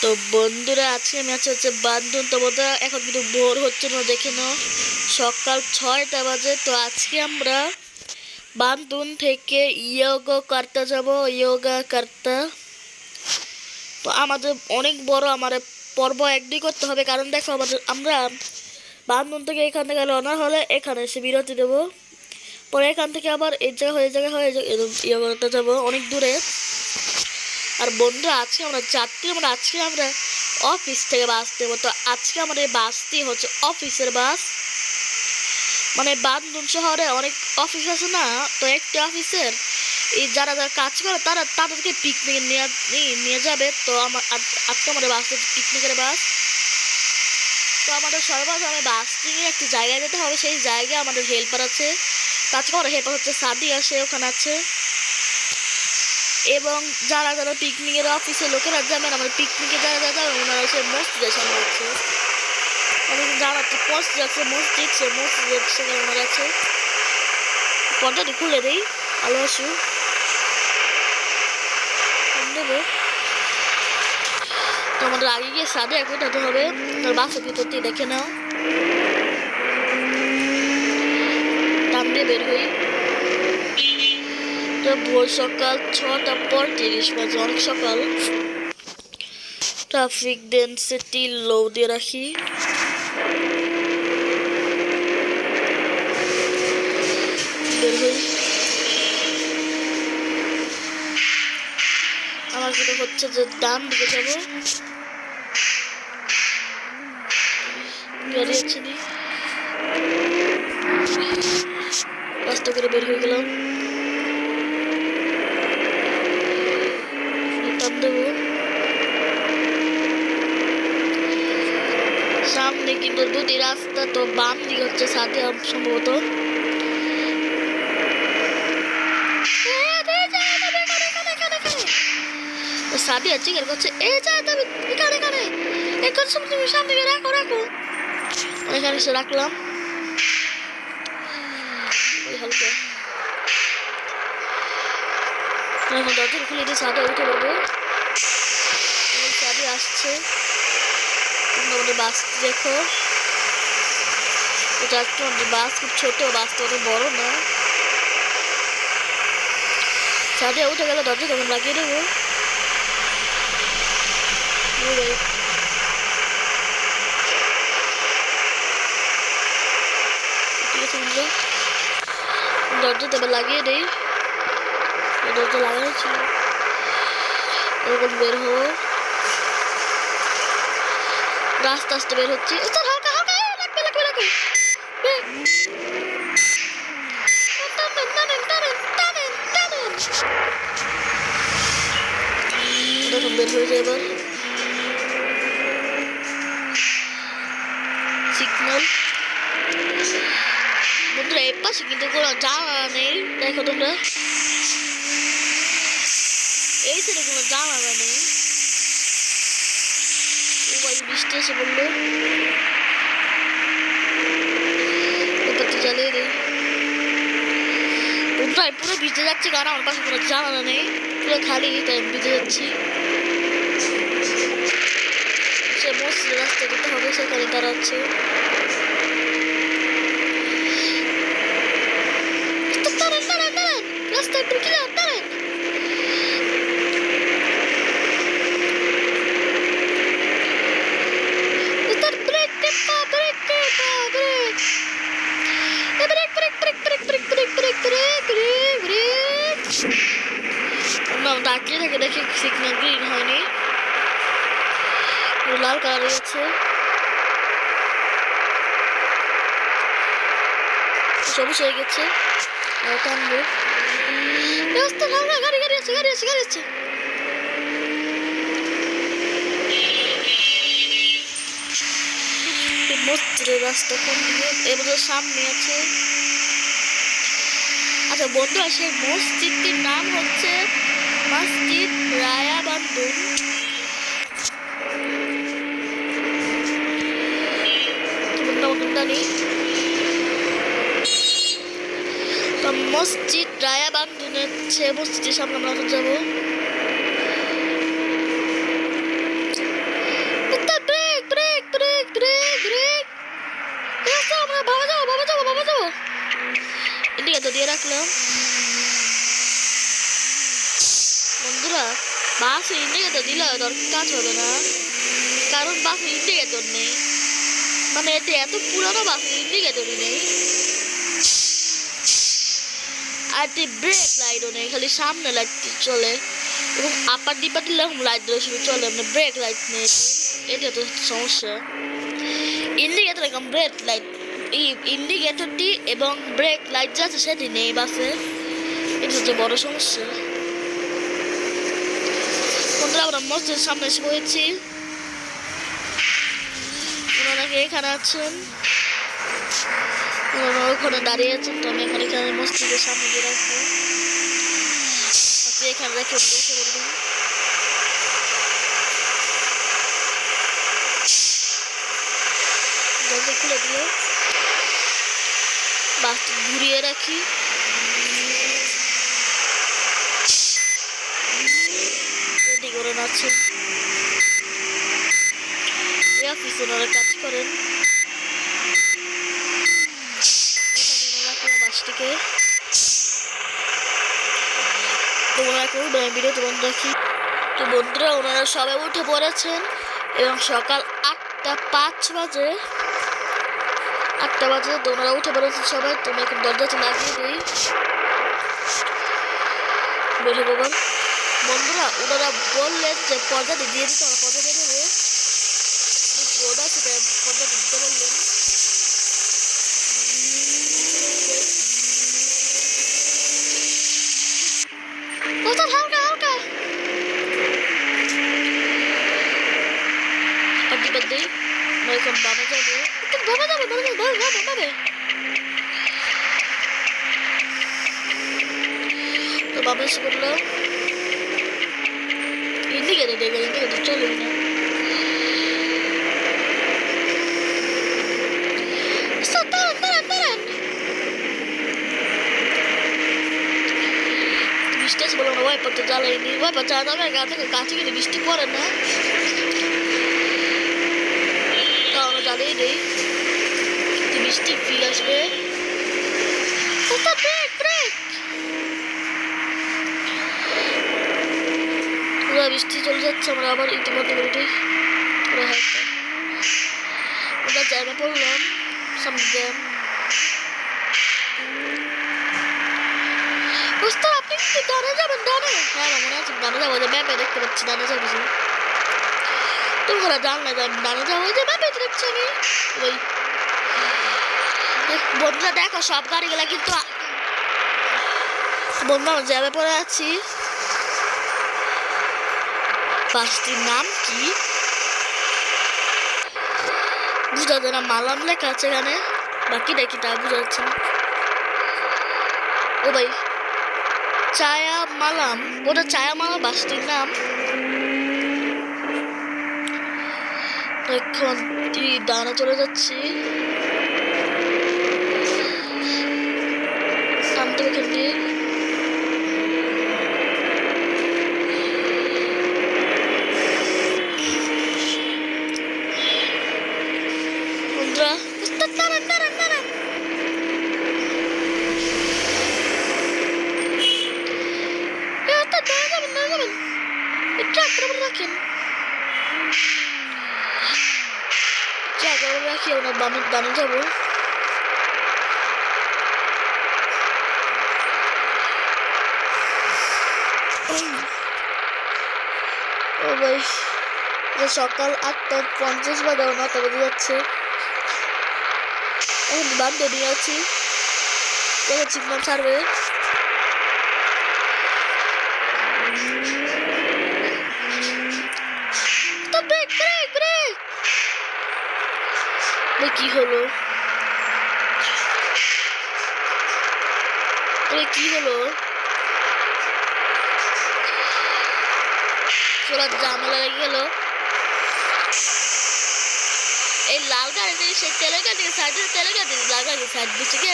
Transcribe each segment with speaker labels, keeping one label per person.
Speaker 1: তো বন্ধুরা, আজকে ম্যাচ হচ্ছে বান্ধন। তো বন্ধুরা, এখন কিন্তু ভোর হচ্ছে না, দেখে নাও সকাল 6টা বাজে। তো আজকে আমরা বান্ধন থেকে ইয়োগা করতে যাব, ইয়োগা করতে। তো আমাদের অনেক বড় পর্ব একদিন করতে হবে, কারণ দেখো আমরা বান্ধন থেকে এখান থেকে রওনা হলে এখানে এসে বিরতি দেবো, পরে এখান থেকে আবার এই জায়গায় ইয়োগা করতে যাবো অনেক দূরে। আর বন্ধু, আজকে আমরা অফিস থেকে বাস দেবো। তো আজকে আমাদের বাসটি হচ্ছে অফিসের বাস, মানে বান্ধন শহরে অনেক অফিস আছে না, তো একটি অফিসের এই যারা কাজ করে তাদেরকে পিকনিকে নিয়ে যাবে। তো আজকে আমাদের বাস হচ্ছে পিকনিকের বাস। তো আমাদের সর্বপ্রথমে বাস নিয়ে একটি জায়গায় যেতে হবে, সেই জায়গায় আমাদের হেল্পার আছে। তো আজকে আমাদের হেল্পার হচ্ছে সাদিয়া, সে ওখানে আছে। এবং যারা পিকনিকের অফিসের লোকেরা যাবেন, আমাদের পিকনিকে যারা যাবেন ওনারা হচ্ছে মসজিদের সামনে হচ্ছে, যারা মসজিদ সেখানে ওনারা আছে। পর্দাটি খুলে দেই, আলো আসু দেবো। তো আমাদের আগে গিয়ে সাদে এখন যেতে হবে। তার বাসের ভিতরটি দেখে নাও, টান দিয়ে বের হই। ভোর সকাল 6:35 বাজে, অনেক সকাল। ট্রাফিক ডেন্সিটি লো দিয়ে রাখি। বের হই। আমার যেটা হচ্ছে যে ডান দিকে যাবো, গাড়ি আছে নি, রাস্তা করে বের হয়ে গেলাম। সামনে কিন্তু দুটি রাস্তা, তো বাম দিকে হচ্ছে সাদিয়া সম্ভবত। সাদিয়া চিকের করছে, এই যা তুমি এখানে এখন তুমি সামনে রাখো এখানে এসে রাখলাম। ওই হালকা এখন দরজা খুলে দিয়ে সাদিয়া উঠে পড়বো। সাদিয়া আসছে, আমাদের বাস দেখো, এটা একটু আমাদের বাস খুব ছোট, বাসটা অত বড় না। সাদিয়া উঠে গেলে দরজা তখন লাগিয়ে দেবো। দরজা তবে লাগিয়ে দেই, দরজা লাগানো ছিল। এরকম বের হবো, রাস্তা আস্তে বের হচ্ছে। দেখুন বের হয়ে যায় এবার সিগন্যাল। বন্ধুরা, এর পাশে কিন্তু কোনো জানালা নেই, দেখো তোমরা এই সাইডে কোনো জানালা নেই। বৃষ্টি এসে বললো, জ্বালিয়ে দিই। পুরো ভিজে যাচ্ছে, কারণ আমার পাশে কোনো জানালা নেই, পুরো খালি, তাই ভিজে যাচ্ছি। সে মসজিদের রাস্তা যেতে হবে, সেখানে দাঁড়াচ্ছে। রাস্তায় একটু ক্লিয়ার, দাঁড়ান। তাকিয়ে থেকে দেখি সিগন্যাল গ্রিন হয়নি, লাল কালার হচ্ছে। সবুজ হয়ে গেছে, টানবো। রাস্তা ভাঙা, গাড়ি আছে। মসজিদের রাস্তা কোন দিকে? এবার সামনে আছে। আচ্ছা বন্ধুরা, সেই মসজিদটির নাম হচ্ছে মসজিদ রায়া বান্ধন। মসজিদ রায়া বান্ধনের মসজিদের সামনে আমরা এখন যাবো। বাসে ইন্ডিকেটর দিলে কাজ হবে না, কারণ বাসে ইন্ডিকেটর নেই, মানে এতে এত পুরানো বাসে ইন্ডিকেটরই নেই, আর ব্রেক লাইটও নেই, খালি সামনে লাইট চলে এবং আপার ডিপার দিলে লাইট ধরে শুধু চলে, মানে ব্রেক লাইট নেই। এটা তো সমস্যা। ইন্ডিকেটর এবং ব্রেক লাইট, এই ইন্ডিকেটরটি এবং ব্রেক লাইট যা আছে সেটি নেই বাসে, এটা হচ্ছে বড় সমস্যা। বন্ধুরা আমরা মসজিদের সামনে এসে পড়েছি, ওনারা এখানে আছেন, ওনারা ওখানে দাঁড়িয়ে আছেন, তো আমি এখানে মসজিদের সামনে গিয়ে রাখবো, আপনি এখানে রেখে বসে পড়বেন। দরজা খুলে দিল, বাসটি ঘুরিয়ে রাখি, রেডি করে নাচ্ছেন, এই অফিসে ওনারা কাজ করেন। বাসটিকে ভিডিওতে বন্ধ রাখি। তো বন্ধুরা ওনারা সবাই উঠে পড়েছেন এবং সকাল 8:05 বাজে, 8টা বাজে তো ওনারা উঠে পড়েছেন সবাই। তো আমি এখন দরজাটা লাগিয়ে দিই, বেরো বাবা। বন্ধুরা ওনারা বললেন যে পর্দাটি দিয়ে দিতে হবে, পর্দা দিয়ে দেবো, ওরা সেটা পর্দা দিতে বললেন। হালকা হালকা পাটি বাদে এখন বাবা যাবে, বাবা যাবে, বাবা যাবে, বাবা যাবে, বাবা তো বাবা এসে বললো ইন্ডিকেটর দেবে, ইন্ডিকেটর চলবে না। বৃষ্টি আছে বলে আমরা ওয়াইপার তো জ্বালাইনি, ওয়াইপার চালাতে গা থেকে কাছে গেলে বৃষ্টি পড়ে না, তো আমরা জ্বালিয়ে দিই, বৃষ্টি ফিল আসবে। ব্রেক ব্রেক, পুরো বৃষ্টি চলে যাচ্ছে, আমরা আবার ইতিমধ্যে বেরোটি পুরো হাতে আমরা জ্যামে পড়লাম, সামনে জ্যাম। বুঝতে আপনি কি ডানে যাবেন? ডানে? হ্যাঁ মনে আছে ডানে যাবো, যে ম্যাপে দেখতে পাচ্ছি ডানে যাবো, তোমরা জান না ডানে যাবো, যে ম্যাপে দেখছি আমি। ওই বন্ধুরা দেখো সব গাড়িগুলা কিন্তু বন্ধু আমরা জ্যামে পড়ে আছি। বাসটির নাম কি বুঝা যায় না, মালাম লেখা আছে এখানে, বাকি দেখি তা বুঝা যাচ্ছে না। ও ভাই ছায়া মালাম, ওটা ছায়া মালাম বাসটির নাম। এখন ডানা চলে যাচ্ছি, সামনে এখানে রাখি, আমরা বামের ডানে যাবো। ও ভাই সকাল 8:50 বাজে, 9টা বেজে যাচ্ছে, এখন বাদ দিয়ে আছি, দেখো সিগন্যাল ছাড়বে। ব্রেক ব্রেক ব্রেক, কি হলো, কি হলো, পুরো ঝামেলা লেগে গেল। এই লাল গাড়ি থেকে সেই তেলের গাড়ি সাইড থেকে তেলের গাড়ি লাল গাড়ি সাইড দিচ্ছে কি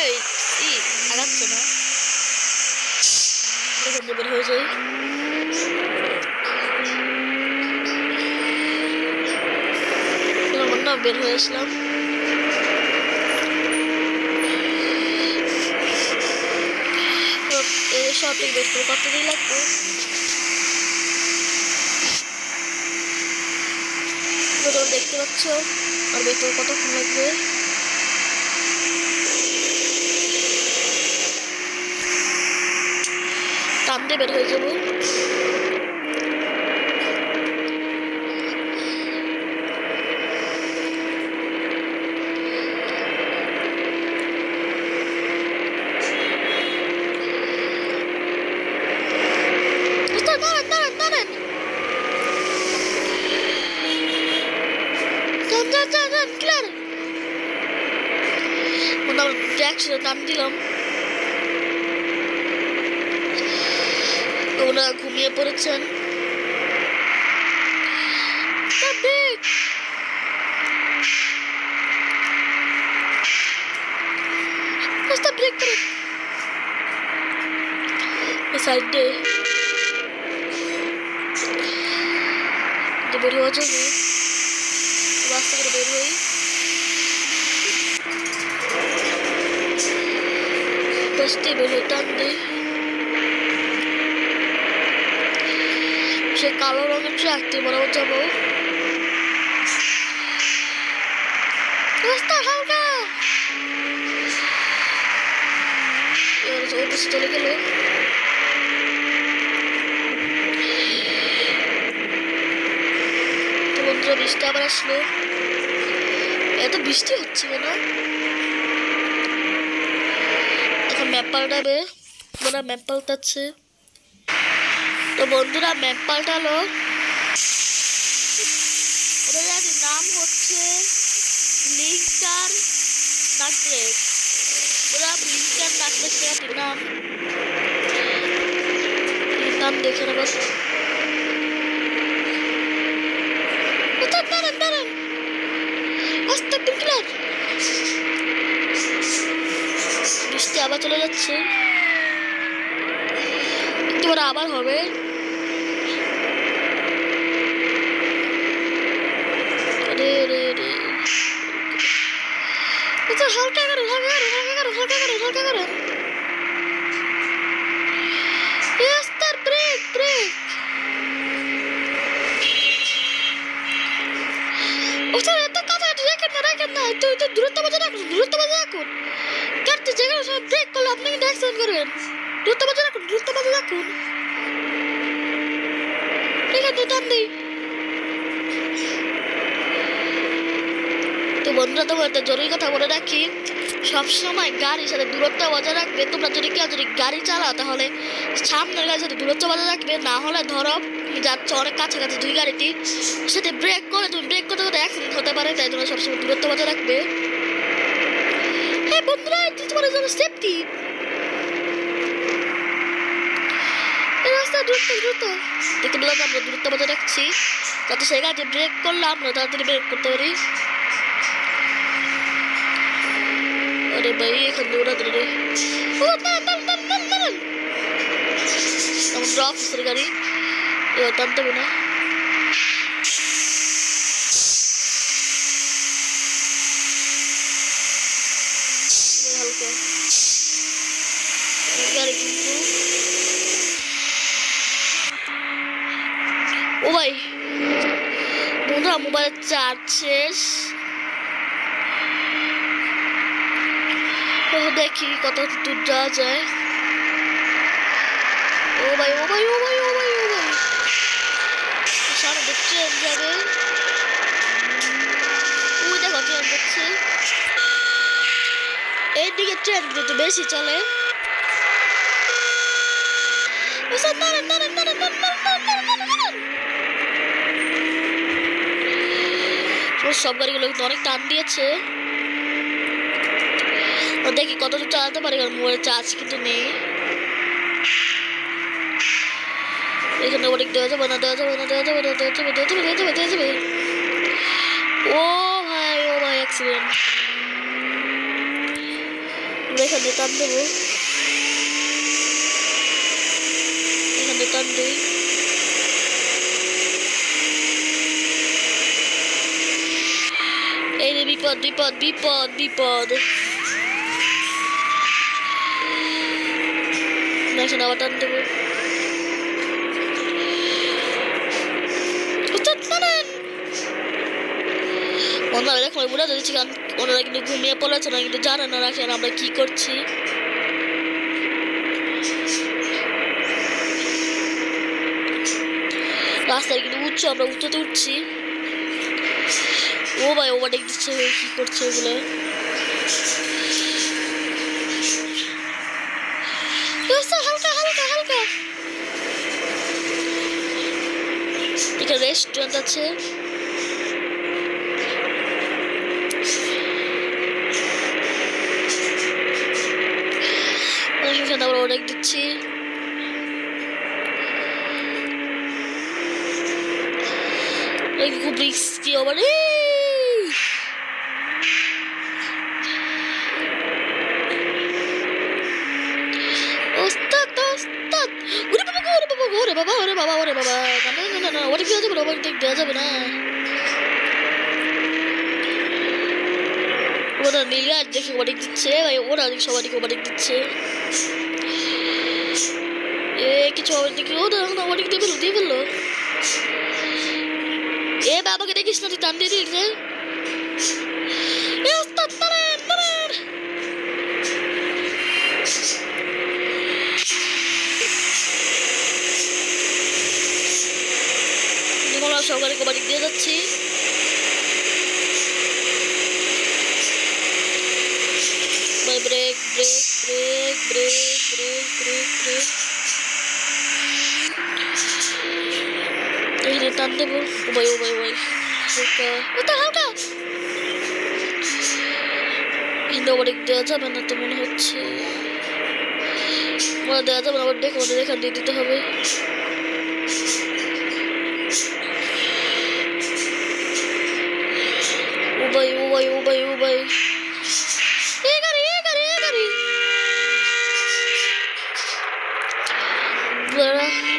Speaker 1: আগাচ্ছে না, বের হয়ে যায়। বের হয়ে আসলাম, শপিং বের করে কত দিন লাগবে। দেখতে পাচ্ছ, আর দেখতে কতক্ষণ লাগবে। টান দিয়ে বের হয়ে যাবো। টান দিলাম, ওরা ঘুমিয়ে পড়েছেন। সাইডে বের হওয়া যাবে, রাস্তা করে বের হই। বসতে বের হই, টান দিই। সে কালো রঙের ট্রাকটি বরাবর যাবো। রাস্তা হালকা চলে গেল। বন্ধুরা বৃষ্টি আবার আসলো। এত বৃষ্টি হচ্ছে কেন? এখন ম্যাপ পাল্টাবে, ওরা ম্যাপ পাল্টাচ্ছে। তো বন্ধুরা ম্যাপ পাল্টালো, ওদের নাম হচ্ছে লিঙ্কার নাকলেস। ওরা লিঙ্কার নাকলেস নাম নাম দেখে নেব। বৃষ্টি আবার চলে যাচ্ছে, একটু পরে আবার হবে। হালকা করো, হালকা করো, হালকা করো, হালকা করো, হালকা করো। Brake brake. এত কাছাকাছি রাখেন না, রাখেন না, একটু দূরত্ব বজায় রাখুন, দূরত্ব বজায় রাখুন। কাটতে যেখানে সময় ব্রেক করলে আপনি কিন্তু অ্যাক্সিডেন্ট করবেন। দূরত্ব বজায় রাখুন, দূরত্ব বজায় রাখুন। ঠিক আছে, টান দিই। তো বন্ধুরা, তোমার একটা জরুরি কথা বলে রাখি, সবসময় গাড়ির সাথে দূরত্ব বজায় রাখবে। তোমরা যদি কেউ যদি গাড়ি চালাও তাহলে সামনের গাড়ির সাথে দূরত্ব বজায় রাখবে। না হলে ধরো তুমি যাচ্ছ অনেক কাছাকাছি দুই গাড়িটি, সাথে ব্রেক করে তুমি ব্রেক করতে করতে অ্যাক্সিডেন্ট হতে পারে। তাই তোমরা সবসময় দূরত্ব বজায় রাখবে। হ্যাঁ বন্ধুরা, এটি তোমাদের জন্য সেফটি। রাস্তা দূরত্ব দ্রুত দেখতে পেলাম, আমরা দূরত্ব বজায় রাখছি যাতে সেই গাড়িতে ব্রেক করলে আমরা তাড়াতাড়ি ব্রেক করতে পারি। अरे भाई एक अंदूरा दे दे ओ तन हम ड्रॉप सरकारी ये तन तो बना ये हल्का गाड़ी किंतु ओ भाई बंधुरा मोबाइल चार्ज शेष। দেখি কত দূর যাওয়া যায়। ও ভাই ও ভাই ও ভাই ও ভাই ও ভাই, সামনে ট্রেন যাবে। ওই দেখো ট্রেন যাচ্ছে, এইদিকে ট্রেন কিন্তু বেশি চলে। সব গাড়িগুলো কিন্তু অনেক টান দিয়েছে। দেখি কত দূর চালাতে পারি, কারণ মোবাইলের চার্জ কিন্তু নেই। এখানে অনেক দেওয়া যাবে না, দেওয়া যাবে না, দেওয়া যাবে না, দেওয়া যাবে, দেওয়া যাবে, দেওয়া যাবে, দেওয়া যাবে। ও ভাই অ্যাক্সিডেন্ট। এখানে টান দেবো, এখানে টান দিই। এই রে বিপদ বিপদ বিপদ বিপদ। এখানে আবার টান দেবো। ওনারা দেখো বুঝা দিচ্ছি, কারণ ওনারা কিন্তু ঘুমিয়ে পড়েছে, ওনারা কিন্তু জানে না রাখেন আমরা কি করছি। রাস্তায় কিন্তু উঠছে, আমরা উঠতে উঠছি। ও ভাই ওভারটেক দিচ্ছে, কি করছে ওগুলো? হালকা হালকা হালকা। এখানে রেস্টুরেন্ট আছে, এখানে আমরা অনেক দিচ্ছি। খুব রিস্কি আবার। ওস্তাদ ওস্তাদ, ওরে বাবা ওরে বাবা ওরে বাবা ওরে বাবা ওরে বাবা, না না না না, ওটা দেওয়া যাবে না, ওটা দেওয়া যাবে না। ওরা মিলিয়ে দেখে ওভারটেক দিচ্ছে ভাই, ওরা সবাইকে ওভারটেক দিচ্ছে। কিছু ওভারটেক, ও দেখো না ওভারটেক দিয়ে ফেললো, দিয়ে ফেললো। বাবাকে দেখিস না, তুই টান দিয়ে দিলি যে। সবাই ওভারটেক দিয়ে যাচ্ছি। Brake brake brake brake brake brake brake, এখানে টান দেবো। ও ভাই ও ভাই ভাই হালকা হালকা, কিন্তু ওভারটেক দেওয়া যাবে না তো মনে হচ্ছে, ওরা দেওয়া যাবে না, আবার দেখো ওদের এখান দিয়ে দিতে হবে। ও ভাই ও ভাই ও ভাই ও ভাই,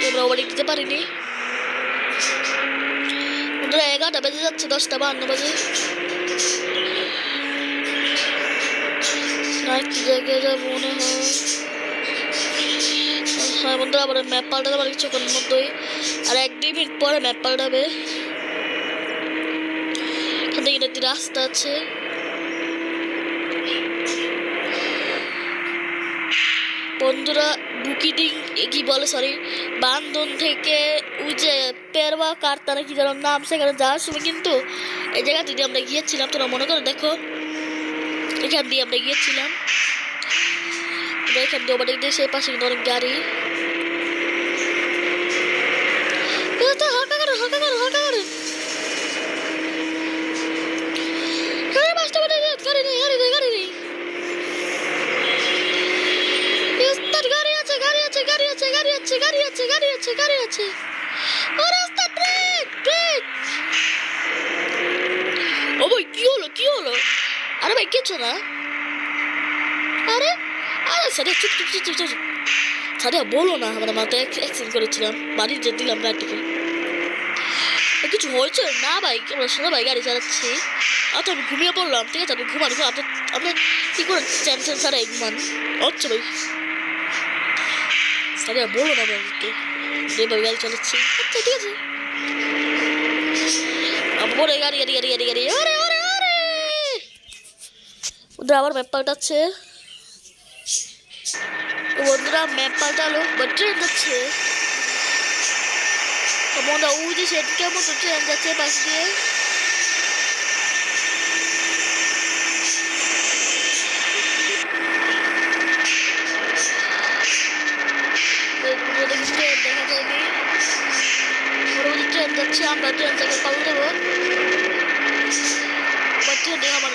Speaker 1: আমরা ওভারটেক দিতে পারিনি। ওরা 11টা বেজে যাচ্ছে, 10টা 52 বাজে। একটু জায়গায় যাবো মনে হয়। হ্যাঁ বন্ধুরা, আবার ম্যাপ পাল্টাতে পারে কিছুক্ষণের মধ্যেই, আর 1-2 মিনিট পরে ম্যাপ পাল্টাবে। এখান থেকে একটি রাস্তা আছে, বন্ধুরা বুকিডিং কি বলে, সরি, বান্ধন থেকে ওই যে পেরবা কারতানা কি যেন নাম, সেখানে যাওয়ার সময় কিন্তু এই জায়গাতে দিয়ে আমরা গিয়েছিলাম, তোরা মনে করে দেখো, এখান দিয়ে আমরা গিয়েছিলাম। এখান দিয়ে ওভারটেক দিয়ে সেই পাশে কিন্তু অনেক গাড়ি। হালকা করে হালকা করে হালকা করে, গাড়ি নেই গাড়ি নেই গাড়ি নেই, গাড়ি আছে গাড়ি আছে গাড়ি আছে গাড়ি আছে গাড়ি আছে গাড়ি আছে গাড়ি আছে। ও রাস্তা, ব্রেক ব্রেক। ও ভাই কি হলো কি হলো? আরে ভাই কিছু না। আরে আরে সাদিয়া চুপ চুপ চুপ চুপ, সাদিয়া বলো না, আমরা মাথায় অ্যাক্সিডেন্ট করেছিলাম, বাড়ি যে দিলাম গাড়িটিকে। কিছু হয়েছে না ভাই, আমরা শোনো ভাই গাড়ি চালাচ্ছি। আচ্ছা আমি ঘুমিয়ে পড়লাম, ঠিক আছে, আমি ঘুমান, আপনি কি করে চ্যান চ্যান ছাড়াই ঘুমান? আচ্ছা ভাই সাদিয়া বলো না ভাই, যেভাবে গাড়ি চালাচ্ছি। আচ্ছা ঠিক আছে, ওরে গাড়ি গাড়ি গাড়ি গাড়ি গাড়ি, ওরে ওরে ওরে, ওদের আবার ম্যাপ পাল্টাচ্ছে। বন্ধুরা ম্যাপ পাল্টালো, বা ট্রেন যাচ্ছে। বন্ধুরা ওই যে সেদিকে মতো ট্রেন যাচ্ছে পাশ দিয়ে। ট্রেন দেখা যায়নি, ট্রেন যাচ্ছে, আমরা ট্রেন থেকে কল দেবো। ট্রেন আমার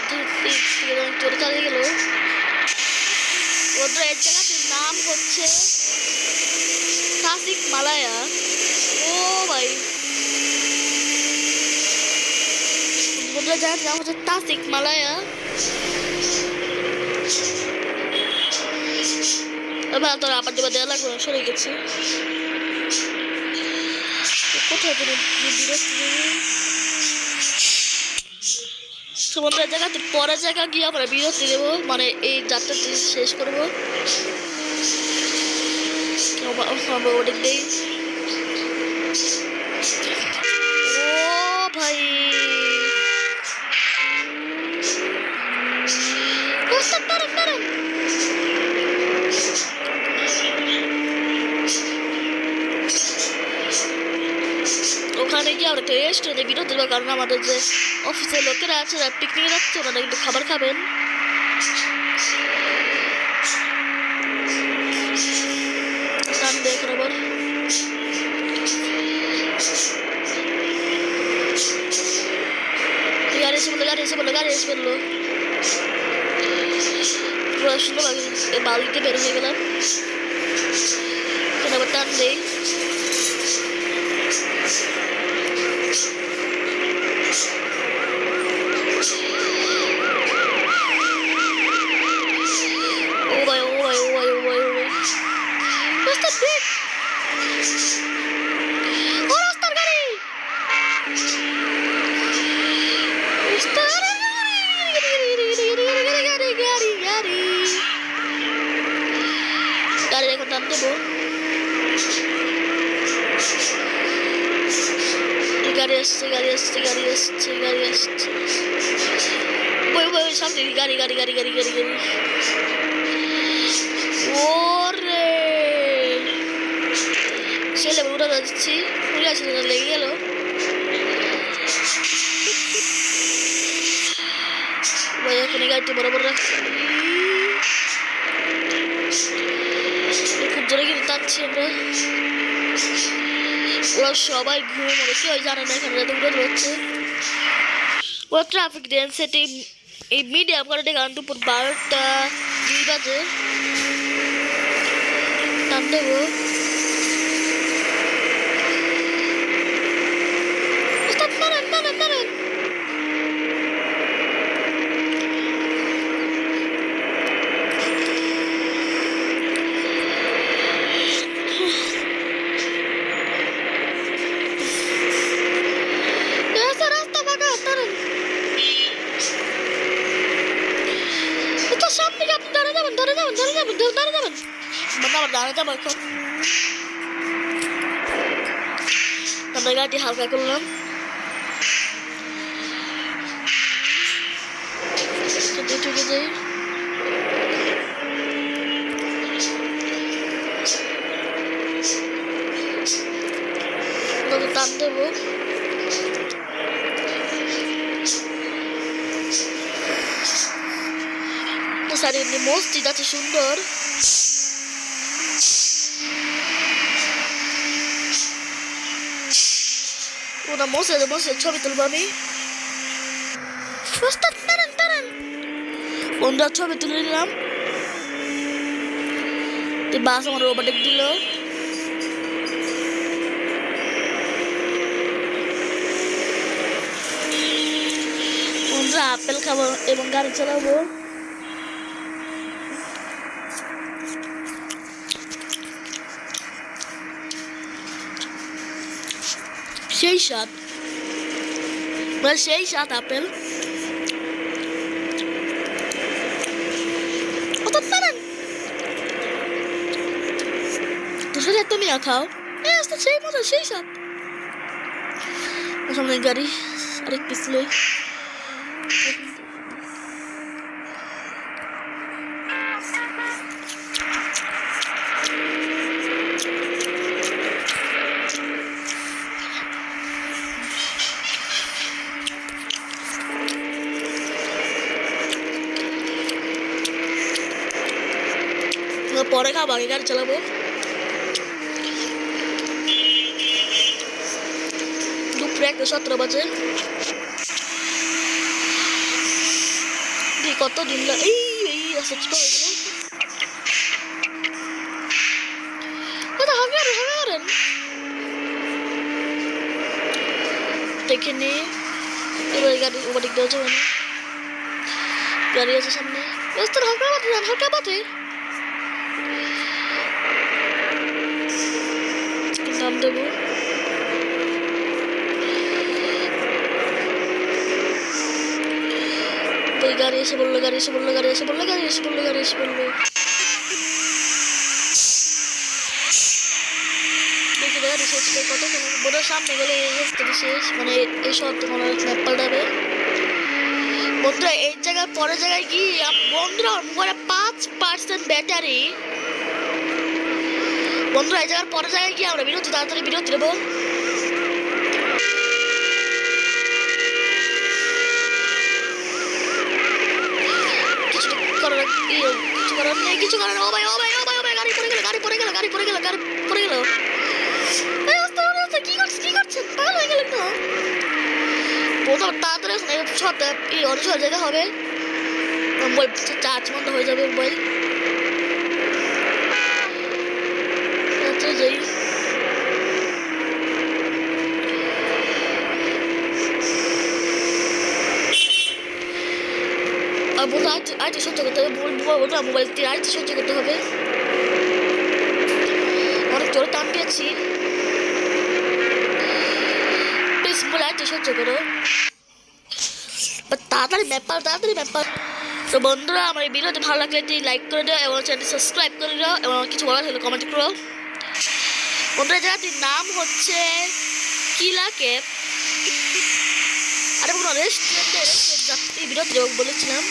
Speaker 1: চলে চালিয়ে গেল। ওদের এই জায়গাটির নাম হচ্ছে তাসিক মালায়া। ও ভাই ওদের জায়গাটির নাম হচ্ছে তাসিক মালায়া। এবার তোরা আবার দেওয়া দেওয়া লাগবে না, সরে গেছে। কোথায় সমুদ্রের জায়গাতে পরের জায়গা গিয়ে আমরা বিরতি দেবো, মানে এই যাত্রাটি শেষ করবো। ওদিক দিই। ও ভাই এই রেস্টুরেন্টে বিরতি দেবো, কারণ আমাদের যে অফিসের লোকেরা আছে যারা পিকনিকে যাচ্ছে ওনারা কিন্তু খাবার খাবেন। টান দেখ আবার গাড়ি এসে বললো, গাড়ি এসে বললো, গাড়ি এসে বললো। সুন্দরভাবে বালিতে বের হয়ে গেলাম। আবার টান দেই, ও ভাই ও ভাই ও ভাই ও ভাই ও ভাই রাস্তার ব্রেক, ও রাস্তার গাড়ি, গাড়ি এখন টান দেবো। গাড়ি আসছে গাড়ি আসছে গাড়ি আসছে গাড়ি আসছে, ওই ওই সামনে গাড়ি গাড়ি গাড়ি গাড়ি গাড়ি গাড়ি, ওরে ছেলে উড়া যাচ্ছি, উড়ে আসলে লেগে গেল। ভাই এখন এই গাড়িটি বরাবর রাখছি, খুব জোরে কিন্তু টানছি আমরা। ওরা সবাই ঘুম হবে, কেউ জানে না এখানে যাতে উড়ে রয়েছে। ওরা ট্রাফিক ডেন্সিটি এই মিডিয়াম করে কারণ দুপুর 12টা 2 বাজে। টান দেবো, আমরা গাড়ি হালকা করলাম, ঢুকে যাই। টান দেবো, চারিদিকে মসজিদ আছে সুন্দর। ওরা মসজিদে বসে ছবি তুলবো আমি, বন্ধুরা ছবি তুলে নিলাম। বাস আমার ওভারটেক দিল, বন্ধুরা আপেল খাবো এবং গাড়ি চালাবো। সেই স্বাদ, সেই স্বাদ আপেল। তুমি খাও, সেই মজা সেই স্বাদ। সামনে গাড়ি আরেক পিছলে পরে খাবো, আগে গাড়ি চালাবো। দুপুরে 1:17 বাজে। কত দিন এই রাস্তা ছোট হয়ে গেল। দেখে নি এবার গাড়ি ওভারটেক দেওয়া যাবে না, গাড়ি আছে সামনে। রাস্তার হালকা বাতে যান, হালকা বাতে নাম দেবো। গাড়ি এসে বললো, গাড়ি এসে বললো, গাড়ি এসে বললো, গাড়ি এসে বললো, গাড়ি এসে বললো। দেখি গাড়ি শেষ কত বোধহয় সামনে গেলে শেষ, মানে এই শহর তো মনে হচ্ছে ম্যাপ পাল্টাবে। বন্ধুরা এই জায়গায় পরের জায়গায় কি বন্ধুরা মোবাইলে 5% ব্যাটারি। বন্ধুরা এই জায়গার পরের জায়গায় কি আমরা বিরতি তাড়াতাড়ি বিরতি দেবো। কিছু করে না। ও ভাই ও ভাই ও ভাই ও ভাই, গাড়ি পড়ে গেল গাড়ি পড়ে গেল গাড়ি পড়ে গেল গাড়ি পড়ে গেল। এই আস্তে আস্তে কি করছেন পাগল হয়ে গেলেন তো। প্রথম তাড়াতাড়ি সাথে এই অনুসার যেতে হবে, মোবাইল চার্জ বন্ধ হয়ে যাবে মোবাইল। যাই আর বলতে আইটি সহ্য করতে হবে, বলবো মোবাইল দিয়ে আইটি সহ্য করতে হবে। অনেক জোরে টান দিয়েছি, প্লিজ মোবাইল আইটি সহ্য করো। তাড়াতাড়ি ব্যাপার। তো বন্ধুরা, আমার এই ভিডিওটি ভালো লাগলে একটি লাইক করে দাও এবং চ্যানেলটি সাবস্ক্রাইব করে দাও এবং কিছু বলার হলে কমেন্ট করো। বন্ধুরা, জায়গাটির নাম হচ্ছে কিলা কেভ। আরে বন্ধুরা, রেস্টুরেন্টে এই ভিডিওতে বলেছিলাম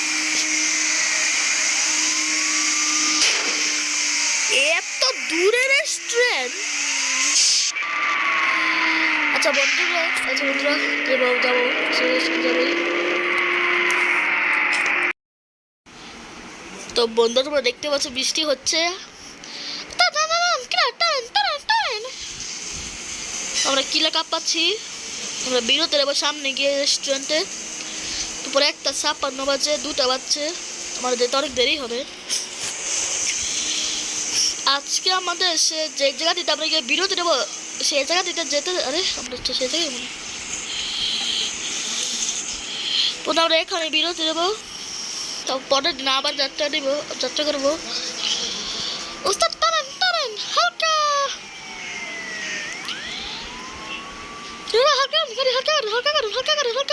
Speaker 1: এত দূরে রেস্টুরেন্ট। আচ্ছা বন্ধুরা যাবো তো বন্ধুরা, তোমরা দেখতে পাচ্ছ বৃষ্টি হচ্ছে। আমরা কিলা কাপ পাচ্ছি, আমরা বিরতে যাবো সামনে গিয়ে রেস্টুরেন্টে। দুপুরে 1:56 বাজে, 2টা বাজছে, আমাদের যেতে অনেক দেরি হবে। আজকে আমাদের যে জায়গাটিতে আমরা গিয়ে বিরতি দেবো সেই জায়গাটিতে যেতে, আরে আমরা সেই জায়গায় আমরা এখানে বিরতি দেবো, তারপর পরের দিন আবার যাত্রা করবো। ওস্তাদ টানেন হালকা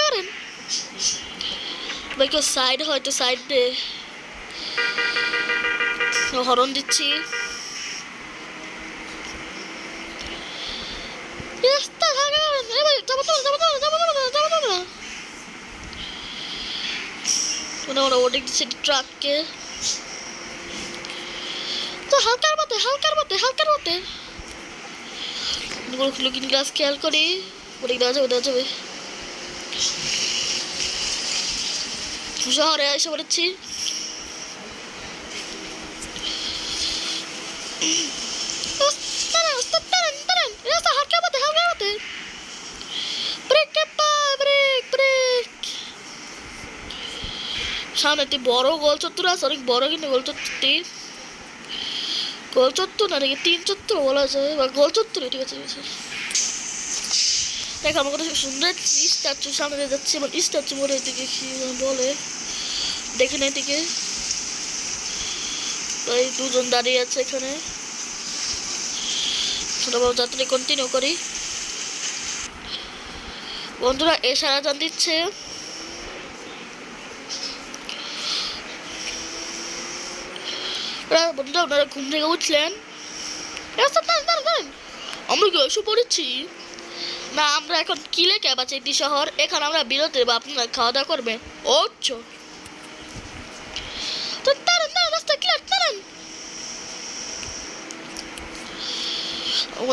Speaker 1: করেন। ভাই কেউ সাইড হয়তো সাইড দে, হরন দিচ্ছি। ওদিক দিচ্ছে ট্রাককে, তো হালকার মতে লুকিং গ্লাস খেয়াল করি, ওদিক দেওয়া যাবে। শহরে এসে পড়েছি। সামনে একটি বড় গোল চত্বর আছে, অনেক বড়, কিন্তু গোল চত্বর না নাকি 3 চত্বর বলা যায়, বা গোল চত্বর, ঠিক আছে। দেখো আমার কত সুন্দর স্ট্যাচু সামনে যাচ্ছে, এবং স্ট্যাচু মোড়ে দিকে কি বলে দেখে না, এদিকে এই দুজন দাঁড়িয়ে আছে এখানে। ছোট বড় যাত্রা কন্টিনিউ করি। বন্ধুরা এশারা জান দিচ্ছে, বন্ধুরা ওনারা ঘুম থেকে উঠলেন। আমরা কি এসে পড়েছি না, আমরা এখন কিলে ক্যাব আছে একটি শহর, এখানে আমরা বিরতি দেবো, আপনারা খাওয়া দাওয়া করবেন।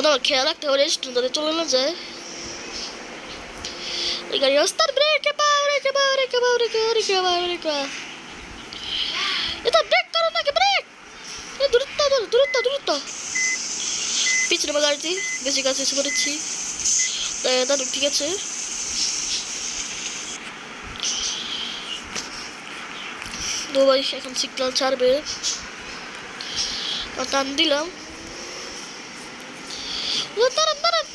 Speaker 1: আমার খেয়াল রাখতে হবে রেস্টুরেন্ট যাতে চলে না যায়। গাড়ি রাস্তার ব্রেক এটা ব্রেক করো নাকি, ব্রেক দূরত্ব পিছনে বা গাড়িটি বেশি কাছে এসে পড়েছি, ঠিক আছে। দুবাই এখন সিগন্যাল ছাড়বে, টান দিলাম। দাঁড়ান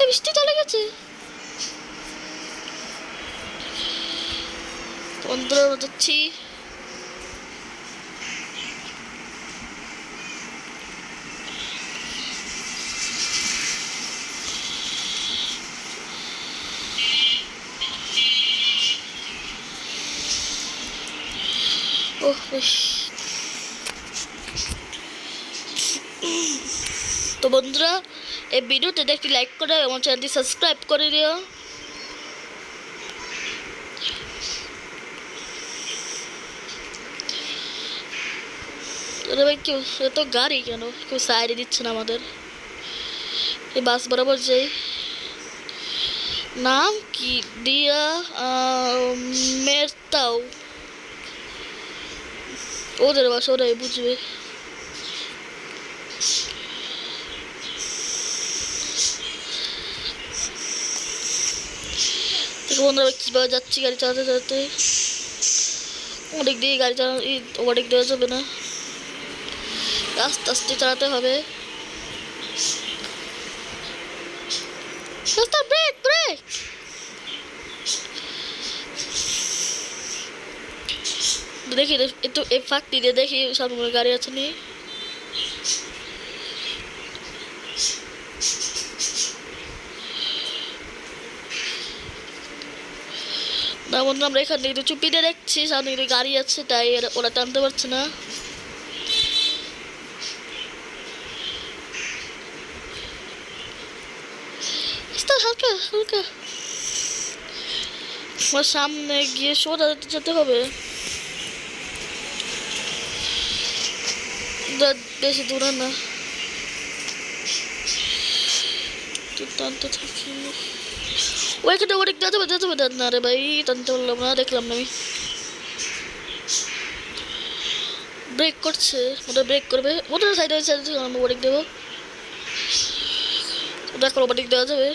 Speaker 1: বৃষ্টি চলে গেছে। বন্ধুরা যাচ্ছি, তো বন্ধুরা এই ভিডিওতে একটি লাইক করে আমার চ্যানেলটি সাবস্ক্রাইব করে দিও। ভাই কেউ এত গাড়ি কেন, কেউ সাইডে দিচ্ছে না আমাদের। এই বাস বরাবর যাই। নাম কি দিয়া মেরতাও ওদের বাসা ওরাই বুঝবে। বন্ধুরা কীভাবে যাচ্ছি গাড়ি চালাতে চালাতে, ওদিক দিয়ে গাড়ি চালানো ওদিক দেওয়া যাবে না, আস্তে আস্তে চালাতে হবে। ব্রেক ব্রেক, দেখি একটু এই ফাঁকটি দিয়ে দেখি সামনে কোনো গাড়ি আছে নি। না বন্ধু আমরা এখান থেকে চুপি দিয়ে দেখছি সামনে গাড়ি আছে, তাই ওরা টানতে পারছে না। হালকা হালকা আমার সামনে গিয়ে সোজা যেতে হবে, বেশি দূরে না। টানতে থাকি ওইখানে অনেক যেতে হবে না রে ভাই, টানতে পারলাম না, দেখলাম না আমি। ব্রেক করছে, ওটা ব্রেক করবে, ওটা সাইডে আমি ওদিক দেবো, দেখো ওদিক দেওয়া যাবে।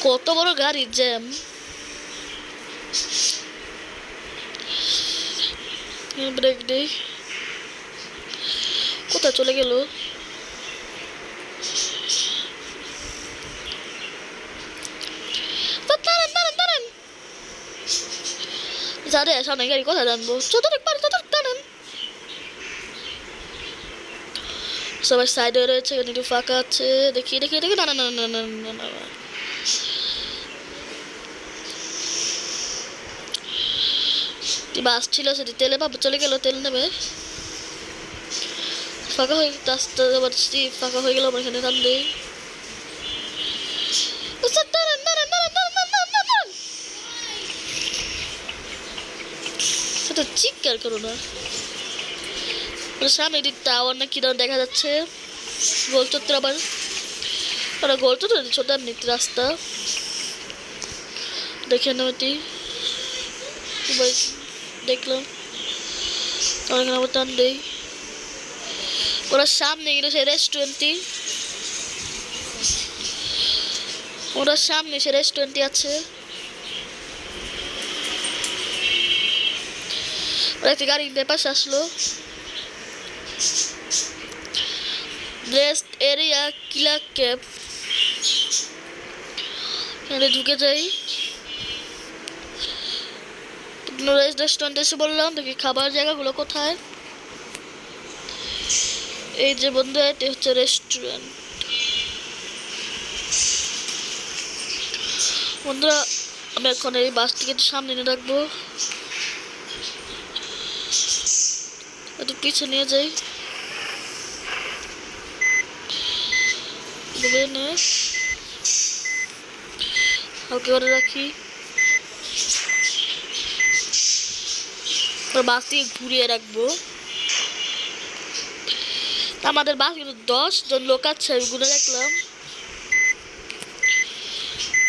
Speaker 1: কত বড় গাড়ির জ্যাম, ব্রেক দেই, কোথায় চলে গেল? যারে সামনে গাড়ি কোথায় জানবো, টানেন। সবাই সাইডে রয়েছে, একটু ফাঁকা আছে, দেখি দেখি দেখি, না না না না না না না, বাস ছিল সেটি তেলে ভাবে চলে গেল, তেল নেবে, ফাঁকা হয়ে রাস্তা পারছি, ফাঁকা হয়ে গেল আমার এখানে টান দেই। সেটা চিৎকার করো না, সামনে একটি টাওয়ার না কি দেখা যাচ্ছে, গোল চত্বর, আবার ওরা গোল চত্বর ছোট এমনিতে রাস্তা দেখে নেই, দেখলাম আবার টান দেই। ওরা সামনে গেল সেই রেস্টুরেন্টটি, ওরা সামনে সে রেস্টুরেন্টটি আছে, ওরা একটি গাড়ি পাশে আসলো। রেস্ট এরিয়া কিলা ক্যাব, এখানে ঢুকে যাই। রেস্টুরেন্টে এসে বললাম দেখি খাবার জায়গাগুলো কোথায়, এই যে বন্ধু এটি হচ্ছে রেস্টুরেন্ট। বন্ধুরা আমি এখন এই বাস থেকে সামনে নিয়ে রাখবো, একটু পিছিয়ে নিয়ে যাই, হালকা করে রাখি, বাস থেকে ঘুরিয়ে রাখবো। আমাদের বাস কিন্তু 10 জন লোক আছে, আমি ঘুরে রাখলাম,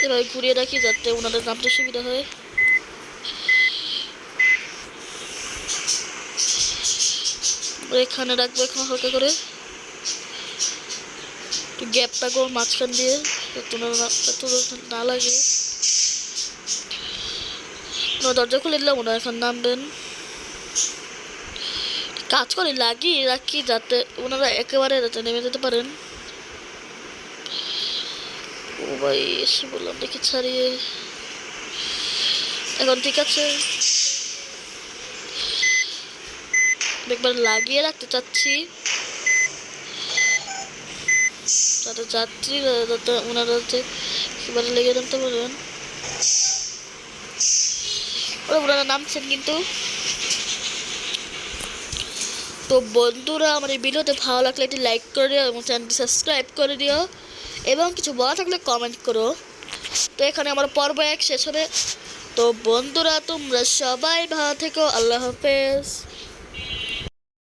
Speaker 1: এভাবে ঘুরিয়ে রাখি যাতে ওনাদের নামতে সুবিধা হয়। এখানে রাখবো এখন হালকা করে, গ্যাপটা গো মাঝখান দিয়ে এত না লাগে। দরজা খুলে দিলাম, ওনারা এখন নামবেন, কাজ করে লাগিয়ে রাখি যাতে ওনারা একেবারে যাতে নেমে যেতে পারেন। ও ভাই এসে বললাম দেখি ছাড়িয়ে, এখন ঠিক আছে, একবার লাগিয়ে রাখতে চাচ্ছি যাতে যাত্রীরা যাতে ওনারা যাতে এবারে লেগে জানতে পারবেন। ওনারা নামছেন কিন্তু। তো বন্ধুরা আমার এই ভিডিওতে ভালো লাগলে একটি লাইক করে দিও এবং চ্যানেলটি সাবস্ক্রাইব করে দিও এবং কিছু বলা থাকলে কমেন্ট করো। তো এখানে আমার পর্ব 1 শেষ হবে। তো বন্ধুরা তোমরা সবাই ভালো থেকো, আল্লাহ হাফেজ।